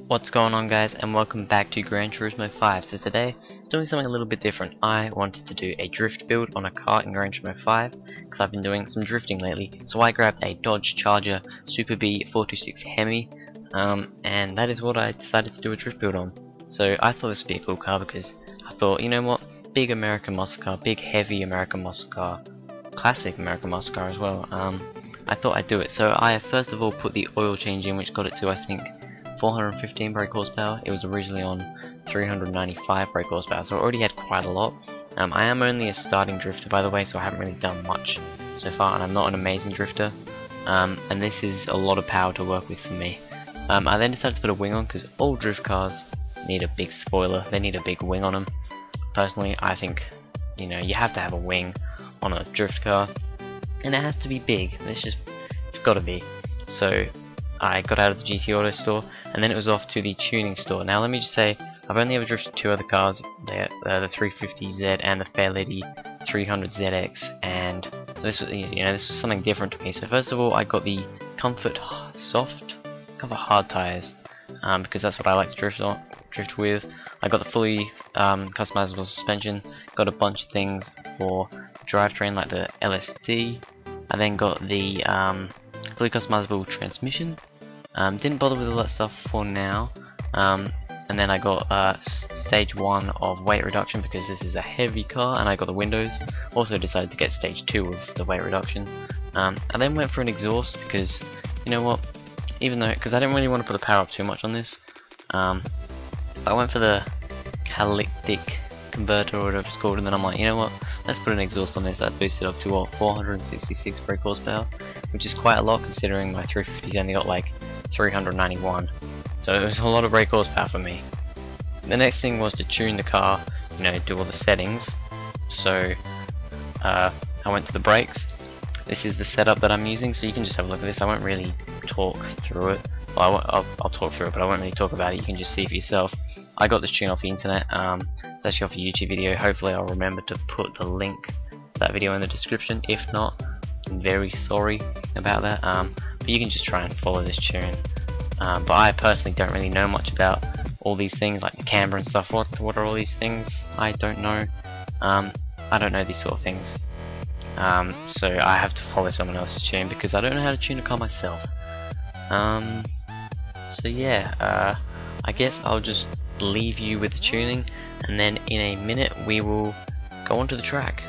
What's going on, guys, and welcome back to Gran Turismo 5. So today, doing something a little bit different. I wanted to do a drift build on a car in Gran Turismo 5 because I've been doing some drifting lately. So I grabbed a Dodge Charger Super B 426 Hemi, and that is what I decided to do a drift build on. So I thought this would be a cool car because I thought, you know what, big American muscle car, big heavy American muscle car, classic American muscle car as well. I thought I'd do it. So I first of all put the oil change in, which got it to, I think, 415 brake horsepower. It was originally on 395 brake horsepower, so I already had quite a lot. I am only a starting drifter, by the way, so I haven't really done much so far, and I'm not an amazing drifter. And this is a lot of power to work with for me. I then decided to put a wing on because all drift cars need a big spoiler. They need a big wing on them. Personally, I think, you know, you have to have a wing on a drift car, and it has to be big. It's got to be. So I got out of the GT Auto store, and then it was off to the tuning store. Now let me just say, I've only ever drifted two other cars, the 350Z and the Fairlady 300ZX, and so this was, you know, this was something different to me. So first of all, I got the Comfort hard tires, because that's what I like to drift with. I got the fully customizable suspension, got a bunch of things for drivetrain like the LSD. I then got the fully customizable transmission. Didn't bother with all that stuff for now, and then I got stage 1 of weight reduction because this is a heavy car, and I got the windows. Also decided to get stage 2 of the weight reduction. I then went for an exhaust because, you know what, because I didn't really want to put the power up too much on this, I went for the catalytic converter or whatever it's called, and then I'm like, you know what, let's put an exhaust on this that boosted up to what, 466 brake horsepower, which is quite a lot considering my 350's only got like 391, so it was a lot of brake horsepower for me. The next thing was to tune the car, you know, do all the settings. So I went to the brakes. This is the setup that I'm using, so you can just have a look at this. I won't really talk through it. Well, I'll talk through it, but I won't really talk about it. You can just see for yourself. I got this tune off the internet. It's actually off a YouTube video. Hopefully I'll remember to put the link to that video in the description. If not, I'm very sorry about that. But you can just try and follow this tune. But I personally don't really know much about all these things like the camber and stuff. What are all these things? I don't know. I don't know these sort of things. So I have to follow someone else's tune because I don't know how to tune a car myself. So yeah, I guess I'll just leave you with the tuning, and then in a minute we will go onto the track.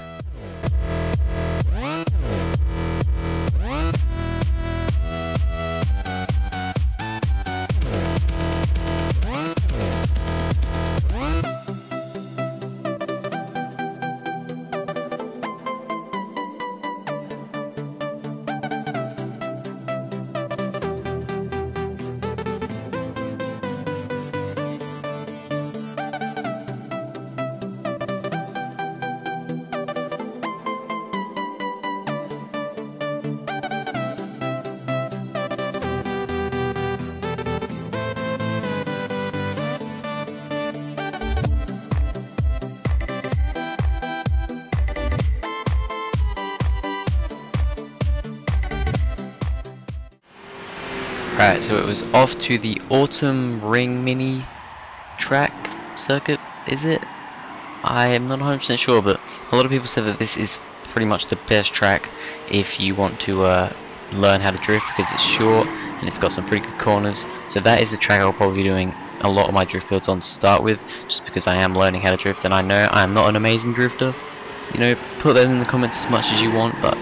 Right, so it was off to the Autumn Ring Mini track circuit, is it? I am not 100% sure, but a lot of people said that this is pretty much the best track if you want to learn how to drift, because it's short and it's got some pretty good corners. So that is the track I'll probably be doing a lot of my drift builds on to start with, just because I am learning how to drift, and I know I am not an amazing drifter. You know, put that in the comments as much as you want, but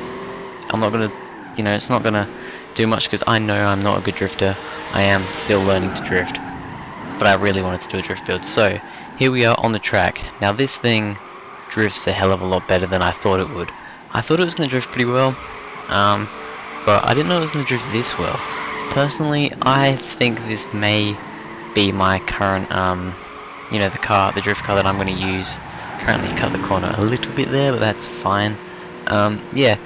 I'm not gonna, you know, it's not gonna do much because I know I'm not a good drifter. I am still learning to drift, but I really wanted to do a drift build. So here we are on the track. Now this thing drifts a hell of a lot better than I thought it would. I thought it was going to drift pretty well, but I didn't know it was going to drift this well. Personally, I think this may be my current, you know, the drift car that I'm going to use. Currently cut the corner a little bit there, but that's fine. Yeah.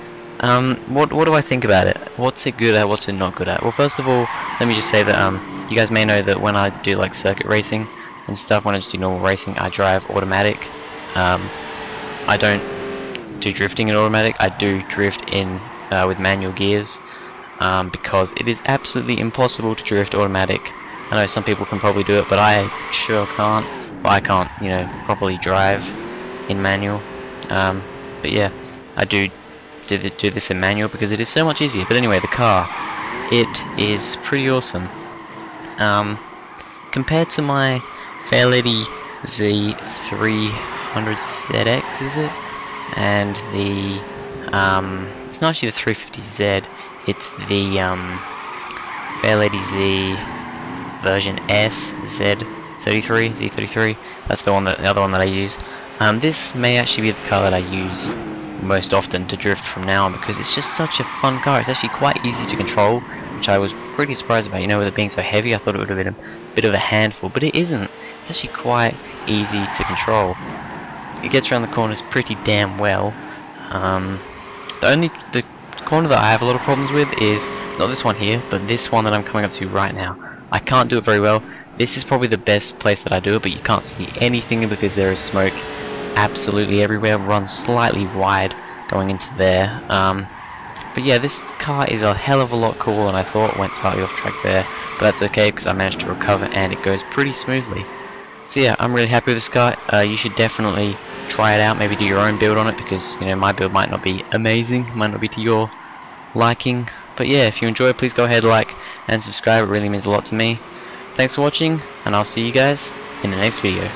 What do I think about it? What's it good at? What's it not good at? Well, first of all, let me just say that you guys may know that when I do like circuit racing and stuff, when I just do normal racing, I drive automatic. I don't do drifting in automatic. I do drift in with manual gears, because it is absolutely impossible to drift automatic I know some people can probably do it, but I sure can't. Well, I can't, you know, properly drive in manual. But yeah, I do this in manual because it is so much easier. But anyway, the car, it is pretty awesome. Compared to my Fairlady Z300ZX, is it? And the it's not actually the 350Z. It's the Fairlady Z version S Z33. That's the other one that I use. This may actually be the car that I use most often to drift from now on, because it's just such a fun car. It's actually quite easy to control, which I was pretty surprised about. You know, with it being so heavy, I thought it would have been a bit of a handful, but it isn't. It's actually quite easy to control. It gets around the corners pretty damn well. The corner that I have a lot of problems with is not this one here, but this one that I'm coming up to right now. I can't do it very well. This is probably the best place that I do it, but you can't see anything because there is smoke absolutely everywhere. Run slightly wide going into there. But yeah, this car is a hell of a lot cooler than I thought. Went slightly off track there, but that's okay because I managed to recover and it goes pretty smoothly. So yeah, I'm really happy with this car. You should definitely try it out. Maybe do your own build on it, because you know my build might not be amazing, might not be to your liking. But yeah, if you enjoy it, please go ahead, like and subscribe. It really means a lot to me. Thanks for watching, and I'll see you guys in the next video.